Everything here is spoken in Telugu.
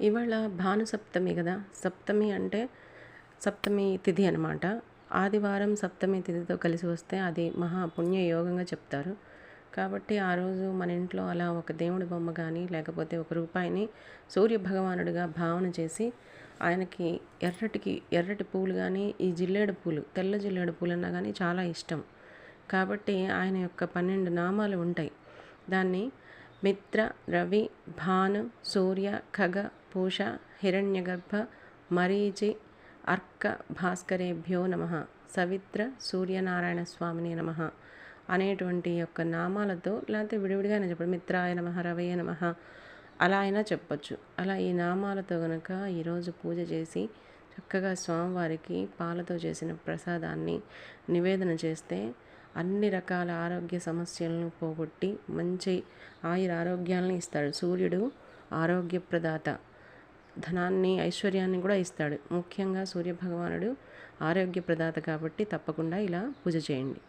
ఇవాళ భానుసప్తమి కదా! సప్తమి అంటే సప్తమి తిథి అనమాట. ఆదివారం సప్తమి తిథితో కలిసి వస్తే అది మహా పుణ్య యోగంగా చెప్తారు. కాబట్టి ఆ రోజు మన ఇంట్లో అలా ఒక దేవుడి బొమ్మ గానీ, లేకపోతే ఒక రూపాయిని సూర్య భగవానుడిగా భావన చేసి, ఆయనకి ఎర్రటి పూలు గానీ, ఈ జిల్లేడు పూలు, తెల్ల జిల్లేడు పూలన్నా గానీ చాలా ఇష్టం. కాబట్టి ఆయన యొక్క 12 నామాలు ఉంటాయి. దాన్ని మిత్ర, రవి, భాను, సూర్య, ఖగ, పూష, హిరణ్యగర్భ, మరీచి, అర్క, భాస్కరేభ్యో నమః, సవిత్ర, సూర్యనారాయణ స్వామినే నమః అనేటువంటి యొక్క నామాలతో, లేకపోతే విడివిడిగా అయినా చెప్పండి. మిత్రాయ నమః, రవయ నమః అలా అయినా చెప్పొచ్చు. అలా ఈ నామాలతో గనక ఈరోజు పూజ చేసి చక్కగా స్వామివారికి పాలతో చేసిన ప్రసాదాన్ని నివేదన చేస్తే అన్ని రకాల ఆరోగ్య సమస్యలను పోగొట్టి మంచి ఆయురారోగ్యాలను ఇస్తాడు. సూర్యుడు ఆరోగ్యప్రదాత, ధనాన్ని ఐశ్వర్యాన్ని కూడా ఇస్తాడు. ముఖ్యంగా సూర్యభగవానుడు ఆరోగ్యప్రదాత కాబట్టి తప్పకుండా ఇలా పూజ చేయండి.